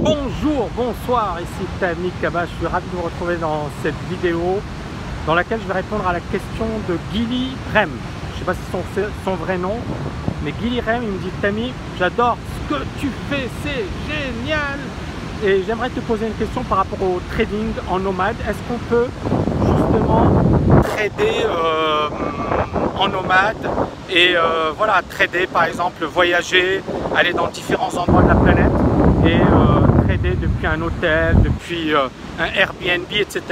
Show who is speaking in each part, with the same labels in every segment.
Speaker 1: Bonjour, bonsoir, ici Tammy Kaba, je suis ravi de vous retrouver dans cette vidéo dans laquelle je vais répondre à la question de Gilly Rem. Je ne sais pas si c'est son vrai nom, mais Gilly Rem, il me dit: Tammy, j'adore ce que tu fais, c'est génial. Et j'aimerais te poser une question par rapport au trading en nomade. Est-ce qu'on peut justement trader en nomade et voilà, trader par exemple, voyager, aller dans différents endroits de la planète et trader depuis un hôtel, depuis un Airbnb, etc.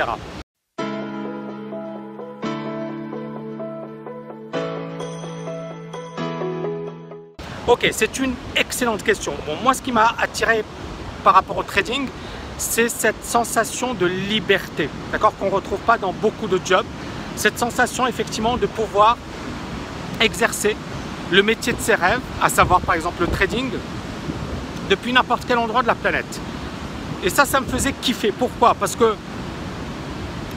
Speaker 1: Ok, c'est une excellente question. Bon, moi, ce qui m'a attiré par rapport au trading, c'est cette sensation de liberté, d'accord, qu'on ne retrouve pas dans beaucoup de jobs. Cette sensation, effectivement, de pouvoir exercer le métier de ses rêves, à savoir, par exemple, le trading, depuis n'importe quel endroit de la planète. Et ça me faisait kiffer. Pourquoi? Parce que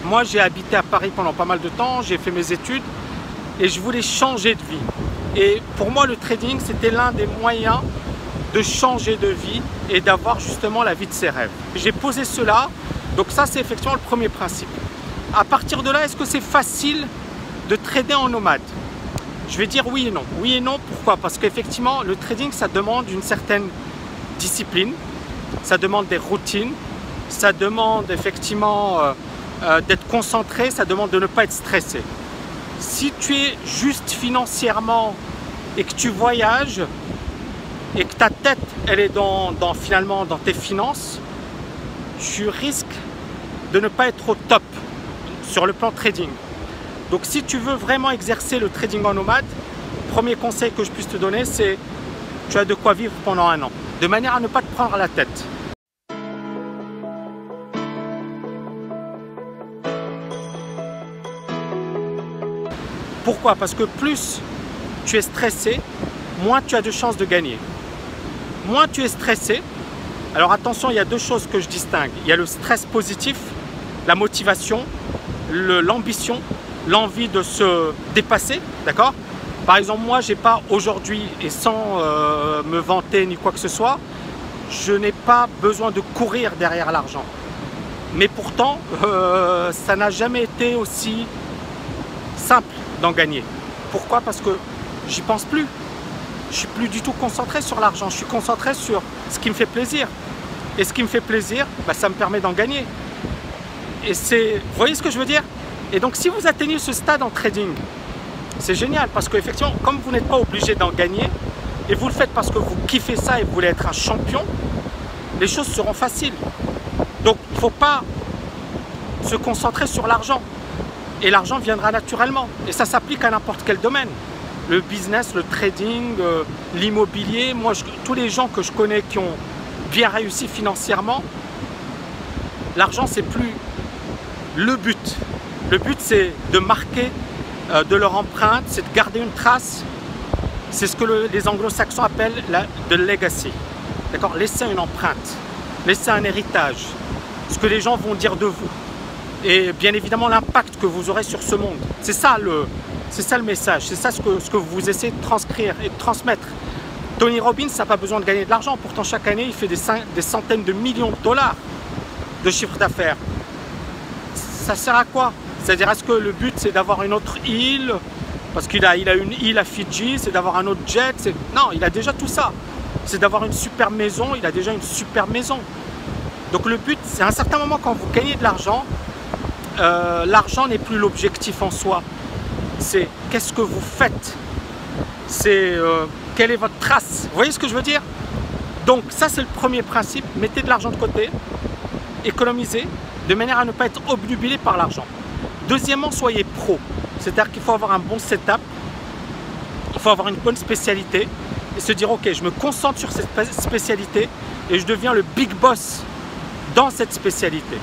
Speaker 1: moi, j'ai habité à Paris pendant pas mal de temps, j'ai fait mes études et je voulais changer de vie. Et pour moi, le trading, c'était l'un des moyens de changer de vie et d'avoir justement la vie de ses rêves. J'ai posé cela, donc ça, c'est effectivement le premier principe. À partir de là, est-ce que c'est facile de trader en nomade? Je vais dire oui et non. Oui et non, pourquoi? Parce qu'effectivement, le trading, ça demande une certaine discipline, ça demande des routines, ça demande effectivement d'être concentré, ça demande de ne pas être stressé. Si tu es juste financièrement et que tu voyages et que ta tête elle est finalement dans tes finances, tu risques de ne pas être au top sur le plan trading. Donc si tu veux vraiment exercer le trading en nomade, le premier conseil que je puisse te donner, c'est tu as de quoi vivre pendant un an, de manière à ne pas te prendre la tête. Pourquoi? Parce que plus tu es stressé, moins tu as de chances de gagner. Moins tu es stressé, alors attention, il y a deux choses que je distingue. Il y a le stress positif, la motivation, l'ambition, l'envie de se dépasser, d'accord? Par exemple, moi, j'ai pas aujourd'hui, et sans me vanter ni quoi que ce soit, je n'ai pas besoin de courir derrière l'argent. Mais pourtant, ça n'a jamais été aussi simple d'en gagner. Pourquoi? Parce que j'y pense plus. Je suis plus du tout concentré sur l'argent. Je suis concentré sur ce qui me fait plaisir. Et ce qui me fait plaisir, bah, ça me permet d'en gagner. Et c'est, vous voyez ce que je veux dire? Et donc, si vous atteignez ce stade en trading, c'est génial parce qu'effectivement, comme vous n'êtes pas obligé d'en gagner et vous le faites parce que vous kiffez ça et vous voulez être un champion, les choses seront faciles. Donc, il ne faut pas se concentrer sur l'argent. Et l'argent viendra naturellement. Et ça s'applique à n'importe quel domaine. Le business, le trading, l'immobilier. Moi, tous les gens que je connais qui ont bien réussi financièrement, l'argent, c'est plus le but. Le but, c'est de marquer de leur empreinte, c'est de garder une trace. C'est ce que les anglo-saxons appellent de legacy. D'accord? Laisser une empreinte, laisser un héritage. Ce que les gens vont dire de vous. Et bien évidemment l'impact que vous aurez sur ce monde. C'est ça le message, c'est ça ce que vous essayez de transcrire et de transmettre. Tony Robbins n'a pas besoin de gagner de l'argent, pourtant chaque année il fait des centaines de millions de dollars de chiffre d'affaires. Ça sert à quoi? C'est-à-dire, est-ce que le but c'est d'avoir une autre île, parce qu'il a une île à Fidji, c'est d'avoir un autre jet? Non, il a déjà tout ça. C'est d'avoir une super maison, il a déjà une super maison. Donc le but, c'est à un certain moment quand vous gagnez de l'argent, l'argent n'est plus l'objectif en soi, c'est qu'est-ce que vous faites, c'est quelle est votre trace, vous voyez ce que je veux dire? Donc ça c'est le premier principe, mettez de l'argent de côté, économisez, de manière à ne pas être obnubilé par l'argent. Deuxièmement, soyez pro, c'est-à-dire qu'il faut avoir un bon setup, il faut avoir une bonne spécialité et se dire ok, je me concentre sur cette spécialité et je deviens le big boss dans cette spécialité.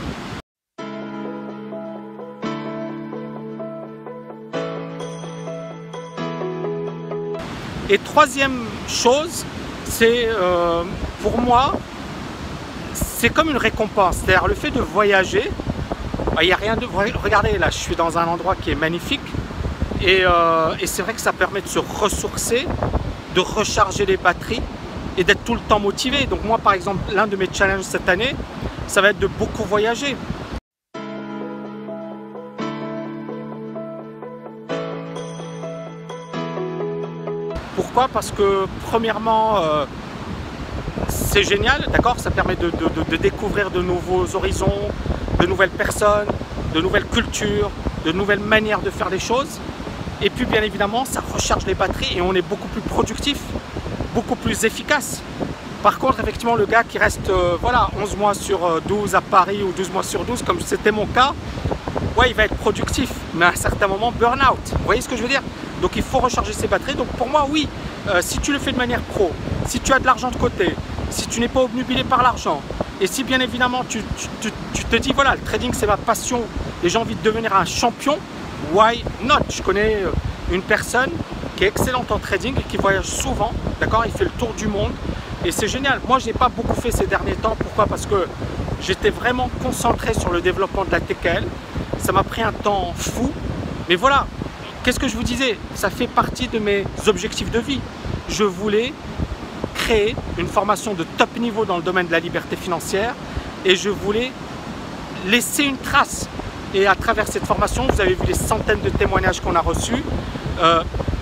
Speaker 1: Et troisième chose, c'est pour moi, c'est comme une récompense. C'est-à-dire le fait de voyager, il n'y a rien de... Regardez là, je suis dans un endroit qui est magnifique et c'est vrai que ça permet de se ressourcer, de recharger les batteries et d'être tout le temps motivé. Donc moi par exemple, l'un de mes challenges cette année, ça va être de beaucoup voyager. Pourquoi? Parce que premièrement, c'est génial, d'accord? Ça permet de découvrir de nouveaux horizons, de nouvelles personnes, de nouvelles cultures, de nouvelles manières de faire les choses. Et puis bien évidemment, ça recharge les batteries et on est beaucoup plus productif, beaucoup plus efficace. Par contre, effectivement, le gars qui reste voilà, 11 mois sur 12 à Paris ou 12 mois sur 12, comme c'était mon cas, ouais, il va être productif, mais à un certain moment, burn-out. Vous voyez ce que je veux dire? Donc il faut recharger ses batteries. Donc pour moi, oui, si tu le fais de manière pro, si tu as de l'argent de côté, si tu n'es pas obnubilé par l'argent, et si bien évidemment tu te dis, voilà, le trading c'est ma passion et j'ai envie de devenir un champion, why not? Je connais une personne qui est excellente en trading et qui voyage souvent, d'accord? Il fait le tour du monde et c'est génial. Moi, je n'ai pas beaucoup fait ces derniers temps. Pourquoi? Parce que j'étais vraiment concentré sur le développement de la TKL. Ça m'a pris un temps fou. Mais voilà, qu'est-ce que je vous disais? Ça fait partie de mes objectifs de vie. Je voulais créer une formation de top niveau dans le domaine de la liberté financière et je voulais laisser une trace. Et à travers cette formation, vous avez vu les centaines de témoignages qu'on a reçus.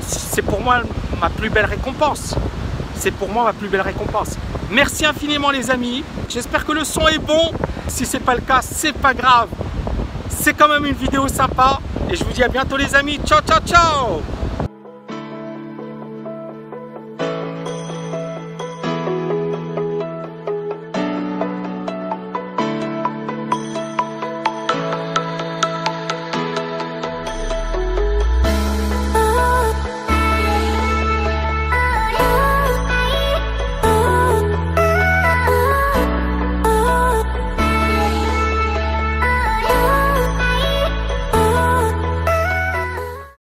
Speaker 1: C'est pour moi ma plus belle récompense. C'est pour moi ma plus belle récompense. Merci infiniment les amis. J'espère que le son est bon. Si ce n'est pas le cas, c'est pas grave. C'est quand même une vidéo sympa. Et je vous dis à bientôt les amis. Ciao, ciao, ciao!